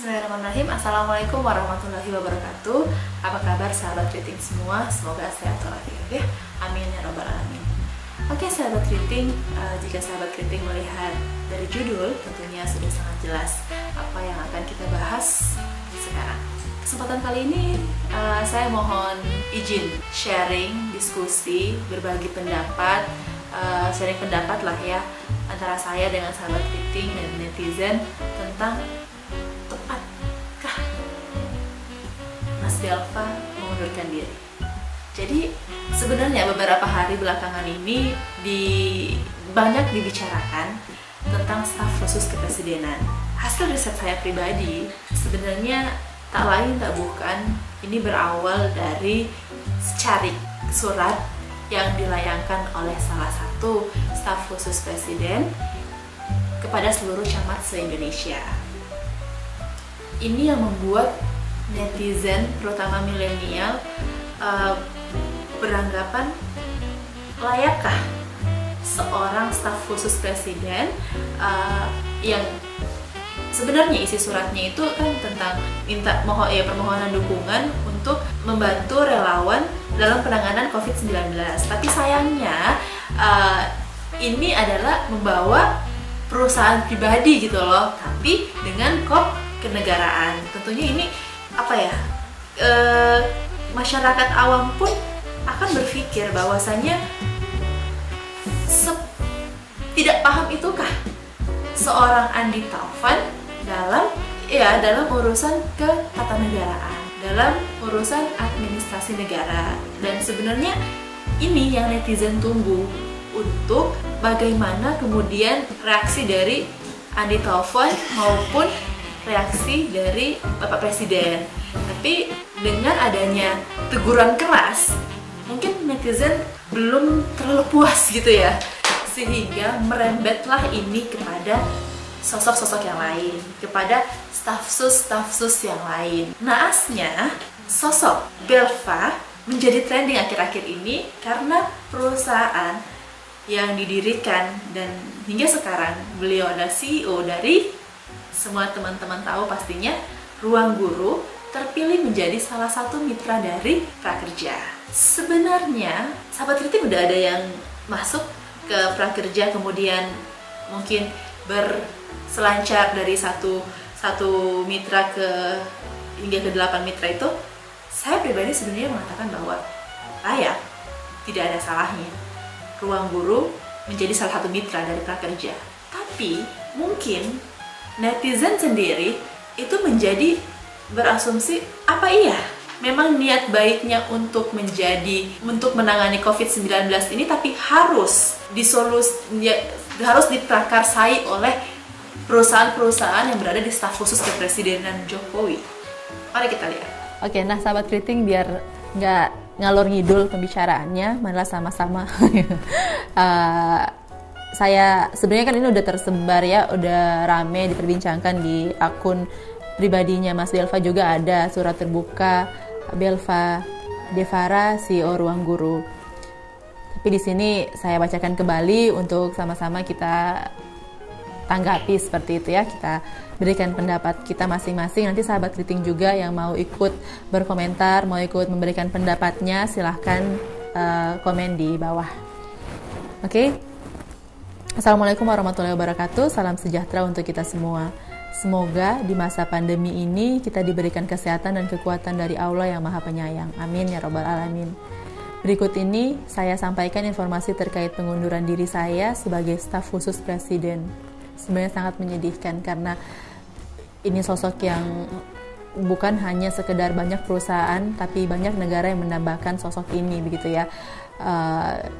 Bismillahirrahmanirrahim. Assalamualaikum warahmatullahi wabarakatuh. Apa kabar sahabat Kriting semua? Semoga sehat walafiat ya. Amin ya robbal alamin. Oke sahabat Kriting, jika sahabat Kriting melihat dari judul, tentunya sudah sangat jelas apa yang akan kita bahas sekarang. Kesempatan kali ini saya mohon izin sharing, diskusi, berbagi pendapat, sharing pendapat lah ya antara saya dengan sahabat Kriting dan netizen tentang tepatkah Mas Belva mengundurkan diri. Jadi sebenarnya beberapa hari belakangan ini banyak dibicarakan tentang staf khusus kepresidenan. Hasil riset saya pribadi sebenarnya tak lain tak bukan ini berawal dari secarik surat yang dilayangkan oleh salah satu staf khusus presiden kepada seluruh camat se-Indonesia. Ini yang membuat netizen, terutama milenial, beranggapan layakkah seorang staf khusus presiden yang sebenarnya isi suratnya itu kan tentang permohonan dukungan untuk membantu relawan dalam penanganan COVID-19. Tapi sayangnya ini adalah membawa perusahaan pribadi gitu loh, tapi dengan kop kenegaraan. Tentunya ini masyarakat awam pun akan berpikir bahwasanya tidak paham itukah seorang Andi Taufan dalam urusan ketatanegaraan, dalam urusan administrasi negara. Dan sebenarnya ini yang netizen tunggu, untuk bagaimana kemudian reaksi dari Andi Taufan maupun reaksi dari Bapak Presiden. Tapi dengan adanya teguran keras, mungkin netizen belum terlalu puas gitu ya, sehingga merembetlah ini kepada sosok-sosok yang lain, kepada staf-sus yang lain. Naasnya, sosok Belva menjadi trending akhir-akhir ini karena perusahaan yang didirikan dan hingga sekarang beliau adalah CEO dari, semua teman-teman tahu pastinya, Ruang Guru, terpilih menjadi salah satu mitra dari Prakerja. Sebenarnya sahabat kritik udah ada yang masuk ke Prakerja, kemudian mungkin berselancar dari satu mitra hingga ke 8 mitra itu. Saya pribadi sebenarnya mengatakan bahwa layak, tidak ada salahnya Ruang Guru menjadi salah satu mitra dari Prakerja. Tapi mungkin netizen sendiri itu menjadi berasumsi, apa iya memang niat baiknya untuk menangani COVID-19 ini, tapi harus diprakarsai oleh perusahaan-perusahaan yang berada di staf khusus kepresidenan Jokowi. Mari kita lihat. Oke, nah sahabat kriting, biar nggak ngalor ngidul pembicaraannya, marilah sama-sama. Saya sebenarnya kan ini udah tersebar ya, udah rame diperbincangkan di akun pribadinya Mas Belva, juga ada surat terbuka Belva Devara, CEO Ruang Guru. Tapi di sini saya bacakan kembali untuk sama-sama kita tanggapi seperti itu ya, kita berikan pendapat kita masing-masing. Nanti sahabat kriting juga yang mau ikut berkomentar, mau ikut memberikan pendapatnya, silahkan komen di bawah. Oke. Assalamualaikum warahmatullahi wabarakatuh. Salam sejahtera untuk kita semua. Semoga di masa pandemi ini kita diberikan kesehatan dan kekuatan dari Allah yang Maha Penyayang. Amin ya robbal alamin. Berikut ini saya sampaikan informasi terkait pengunduran diri saya sebagai staf khusus presiden. Sebenarnya sangat menyedihkan karena ini sosok yang bukan hanya sekedar banyak perusahaan, tapi banyak negara yang menambahkan sosok ini begitu ya.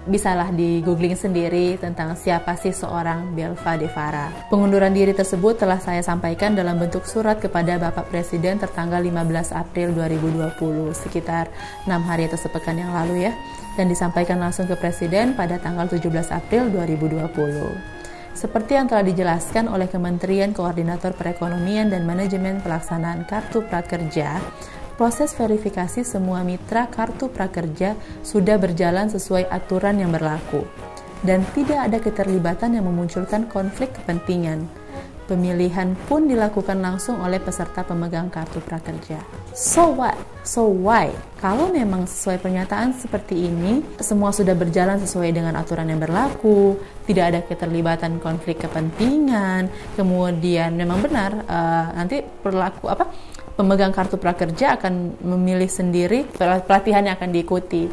Bisalah di googling sendiri tentang siapa sih seorang Belva Devara. Pengunduran diri tersebut telah saya sampaikan dalam bentuk surat kepada Bapak Presiden tertanggal 15 April 2020, sekitar 6 hari atau sepekan yang lalu ya, dan disampaikan langsung ke Presiden pada tanggal 17 April 2020. Seperti yang telah dijelaskan oleh Kementerian Koordinator Perekonomian dan Manajemen Pelaksanaan Kartu Prakerja, proses verifikasi semua mitra Kartu Prakerja sudah berjalan sesuai aturan yang berlaku dan tidak ada keterlibatan yang memunculkan konflik kepentingan. Pemilihan pun dilakukan langsung oleh peserta pemegang kartu prakerja. So what? So why? Kalau memang sesuai pernyataan seperti ini, semua sudah berjalan sesuai dengan aturan yang berlaku, tidak ada keterlibatan konflik kepentingan, kemudian memang benar nanti pemegang kartu prakerja akan memilih sendiri pelatihan yang akan diikuti.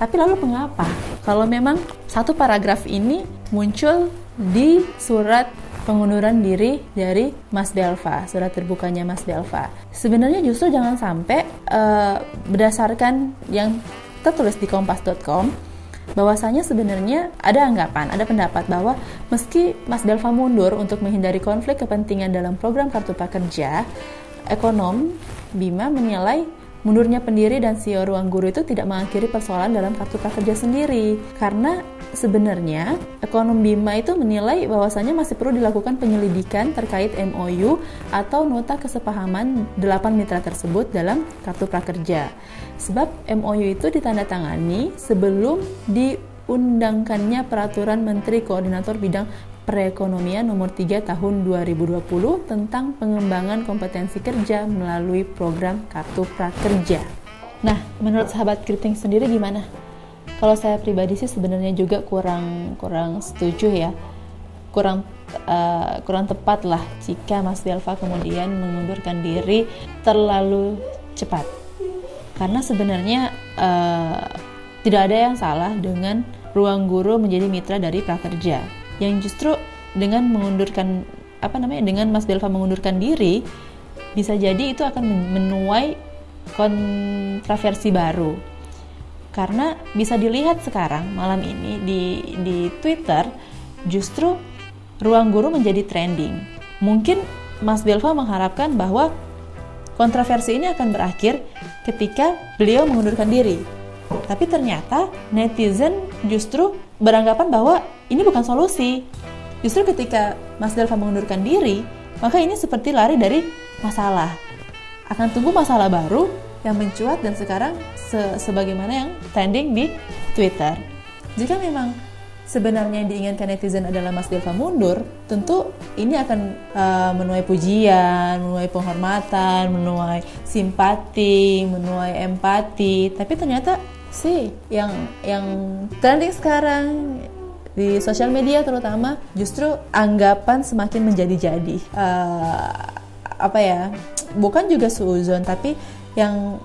Tapi lalu mengapa? Kalau memang satu paragraf ini muncul di surat pengunduran diri dari Mas Belva, surat terbukanya Mas Belva. Sebenarnya justru jangan sampai berdasarkan yang tertulis di kompas.com, bahwasanya sebenarnya ada anggapan, ada pendapat bahwa meski Mas Belva mundur untuk menghindari konflik kepentingan dalam program kartu prakerja, ekonom Bima menilai mundurnya pendiri dan CEO Ruang Guru itu tidak mengakhiri persoalan dalam kartu prakerja sendiri, karena sebenarnya ekonom Bima itu menilai bahwasannya masih perlu dilakukan penyelidikan terkait MOU atau nota kesepahaman 8 mitra tersebut dalam kartu prakerja. Sebab MOU itu ditandatangani sebelum diundangkannya Peraturan Menteri Koordinator Bidang Perekonomian Nomor 3 Tahun 2020 tentang pengembangan kompetensi kerja melalui program kartu prakerja. Nah, menurut sahabat Kriting sendiri gimana? Kalau saya pribadi sih sebenarnya juga kurang setuju ya, kurang tepat lah jika Mas Belva kemudian mengundurkan diri terlalu cepat. Karena sebenarnya tidak ada yang salah dengan Ruang Guru menjadi mitra dari prakerja. Yang justru dengan dengan Mas Belva mengundurkan diri, bisa jadi itu akan menuai kontroversi baru. Karena bisa dilihat sekarang malam ini di Twitter, justru Ruang Guru menjadi trending. Mungkin Mas Belva mengharapkan bahwa kontroversi ini akan berakhir ketika beliau mengundurkan diri. Tapi ternyata netizen justru beranggapan bahwa ini bukan solusi. Justru ketika Mas Belva mengundurkan diri, maka ini seperti lari dari masalah. Akan tunggu masalah baru yang mencuat dan sekarang sebagaimana yang trending di Twitter. Jika memang sebenarnya yang diinginkan netizen adalah Mas Belva mundur, tentu ini akan menuai pujian, menuai penghormatan, menuai simpati, menuai empati. Tapi ternyata sih yang trending sekarang di sosial media terutama justru anggapan semakin menjadi-jadi. Bukan juga suuzon, tapi yang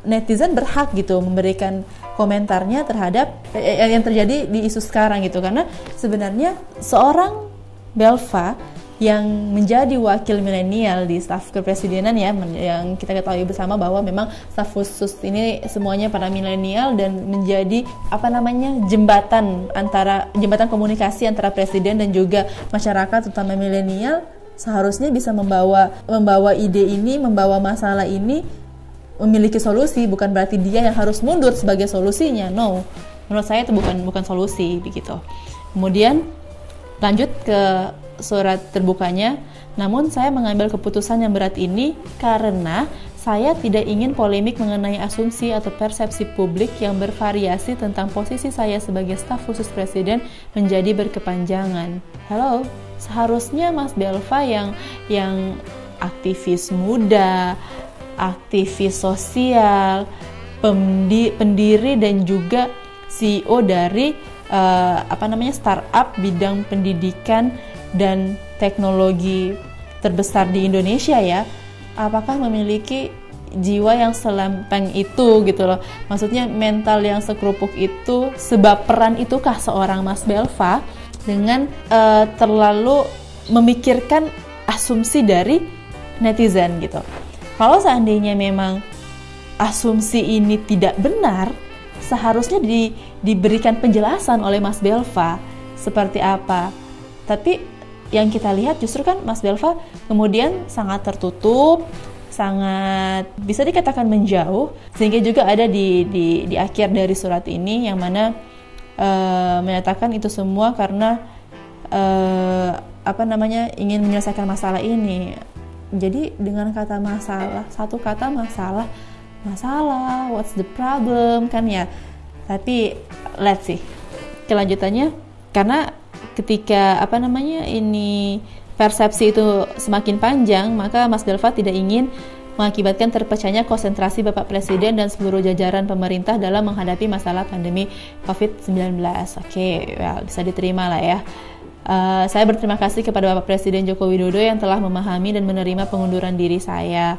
netizen berhak gitu memberikan komentarnya terhadap yang terjadi di isu sekarang gitu, karena sebenarnya seorang Belva yang menjadi wakil milenial di staf kepresidenan ya, yang kita ketahui bersama bahwa memang staf khusus ini semuanya para milenial dan menjadi jembatan komunikasi antara presiden dan juga masyarakat terutama milenial, seharusnya bisa membawa ide ini, membawa masalah ini, memiliki solusi. Bukan berarti dia yang harus mundur sebagai solusinya. No, menurut saya itu bukan solusi begitu. Kemudian lanjut ke surat terbukanya. Namun saya mengambil keputusan yang berat ini karena saya tidak ingin polemik mengenai asumsi atau persepsi publik yang bervariasi tentang posisi saya sebagai staf khusus presiden menjadi berkepanjangan. Halo, seharusnya Mas Belva yang aktivis muda, aktivis sosial, pendiri dan juga CEO dari startup bidang pendidikan dan teknologi terbesar di Indonesia ya, apakah memiliki jiwa yang selempeng itu gitu loh, maksudnya mental yang sekerupuk itu, sebaperan itukah seorang Mas Belva dengan terlalu memikirkan asumsi dari netizen gitu. Kalau seandainya memang asumsi ini tidak benar, seharusnya diberikan penjelasan oleh Mas Belva seperti apa. Tapi yang kita lihat justru kan Mas Belva kemudian sangat tertutup, sangat bisa dikatakan menjauh, sehingga juga ada di akhir dari surat ini yang mana menyatakan itu semua karena ingin menyelesaikan masalah ini. Jadi dengan kata masalah, satu kata masalah, what's the problem kan ya. Tapi let's see kelanjutannya, karena ketika ini persepsi itu semakin panjang, maka Mas Belva tidak ingin mengakibatkan terpecahnya konsentrasi Bapak Presiden dan seluruh jajaran pemerintah dalam menghadapi masalah pandemi COVID-19. Oke, bisa diterima lah ya. Saya berterima kasih kepada Bapak Presiden Joko Widodo yang telah memahami dan menerima pengunduran diri saya.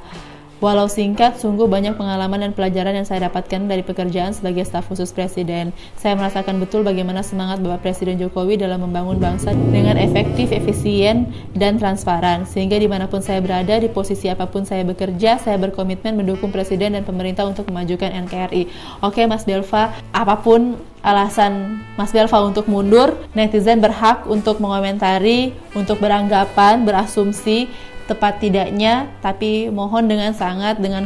Walau singkat, sungguh banyak pengalaman dan pelajaran yang saya dapatkan dari pekerjaan sebagai staf khusus Presiden. Saya merasakan betul bagaimana semangat Bapak Presiden Jokowi dalam membangun bangsa dengan efektif, efisien, dan transparan. Sehingga dimanapun saya berada, di posisi apapun saya bekerja, saya berkomitmen mendukung Presiden dan pemerintah untuk memajukan NKRI. Oke, Mas Belva, apapun alasan Mas Belva untuk mundur, netizen berhak untuk mengomentari, untuk beranggapan, berasumsi, tepat tidaknya, tapi mohon dengan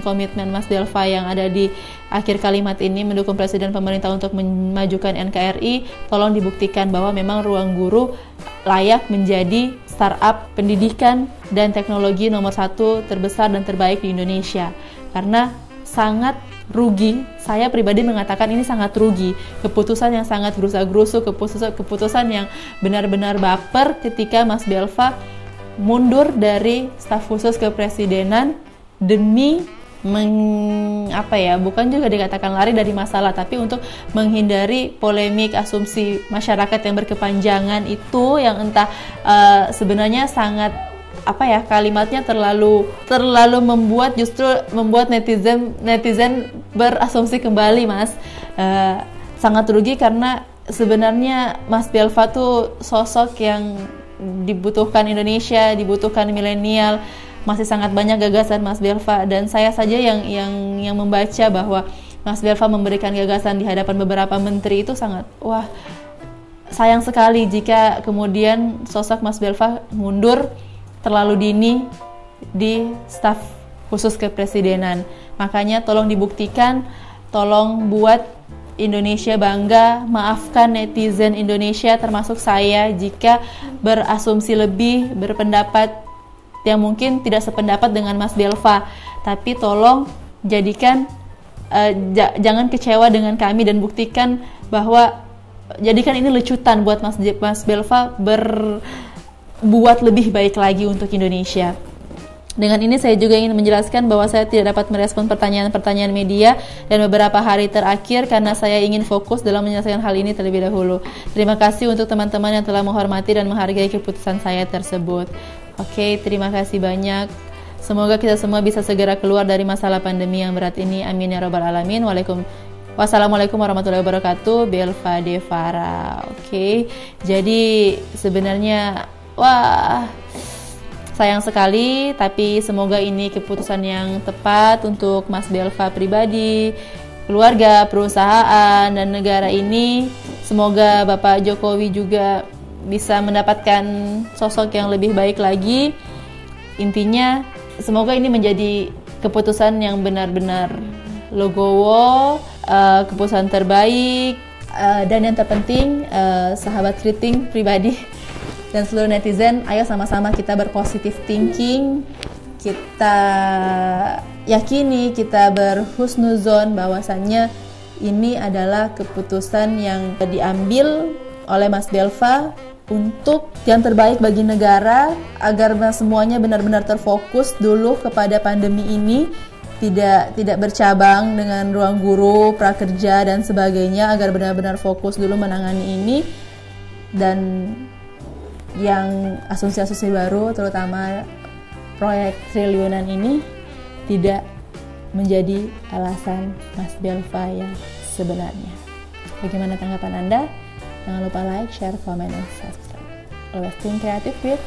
komitmen Mas Belva yang ada di akhir kalimat ini mendukung Presiden pemerintah untuk memajukan NKRI, tolong dibuktikan bahwa memang Ruang Guru layak menjadi startup pendidikan dan teknologi nomor 1 terbesar dan terbaik di Indonesia. Karena sangat rugi, saya pribadi mengatakan ini sangat rugi, keputusan yang sangat gerusa-gerusu, keputusan yang benar-benar baper ketika Mas Belva mundur dari staf khusus kepresidenan demi bukan juga dikatakan lari dari masalah, tapi untuk menghindari polemik asumsi masyarakat yang berkepanjangan itu, yang entah sebenarnya sangat kalimatnya terlalu membuat netizen berasumsi kembali, Mas. Sangat rugi karena sebenarnya Mas Belva tuh sosok yang dibutuhkan Indonesia, dibutuhkan milenial. Masih sangat banyak gagasan Mas Belva, dan saya saja yang membaca bahwa Mas Belva memberikan gagasan di hadapan beberapa menteri itu sangat sayang sekali jika kemudian sosok Mas Belva mundur terlalu dini di staf khusus kepresidenan. Makanya tolong dibuktikan, tolong buat Indonesia bangga, maafkan netizen Indonesia termasuk saya jika berasumsi lebih, berpendapat yang mungkin tidak sependapat dengan Mas Belva. Tapi tolong jangan kecewa dengan kami dan buktikan bahwa jadikan ini lecutan buat Mas Belva berbuat lebih baik lagi untuk Indonesia. Dengan ini saya juga ingin menjelaskan bahwa saya tidak dapat merespon pertanyaan-pertanyaan media dan beberapa hari terakhir karena saya ingin fokus dalam menyelesaikan hal ini terlebih dahulu. Terima kasih untuk teman-teman yang telah menghormati dan menghargai keputusan saya tersebut. Oke, terima kasih banyak. Semoga kita semua bisa segera keluar dari masalah pandemi yang berat ini. Amin ya rabbal alamin. Wassalamualaikum warahmatullahi wabarakatuh. Belva Devara. Oke, jadi sebenarnya sayang sekali, tapi semoga ini keputusan yang tepat untuk Mas Belva pribadi, keluarga, perusahaan, dan negara ini. Semoga Bapak Jokowi juga bisa mendapatkan sosok yang lebih baik lagi. Intinya, semoga ini menjadi keputusan yang benar-benar legowo, keputusan terbaik, dan yang terpenting, sahabat Kriting pribadi dan seluruh netizen, ayo sama-sama kita berpositif thinking, kita yakini, kita berhusnuzon bahwasannya ini adalah keputusan yang diambil oleh Mas Belva untuk yang terbaik bagi negara, agar semuanya benar-benar terfokus dulu kepada pandemi ini, tidak bercabang dengan Ruang Guru, prakerja, dan sebagainya, agar benar-benar fokus dulu menangani ini, dan yang asumsi-asumsi baru terutama proyek triliunan ini tidak menjadi alasan Mas Belva yang sebenarnya. Bagaimana tanggapan Anda? Jangan lupa like, share, comment, dan subscribe. Always think creative with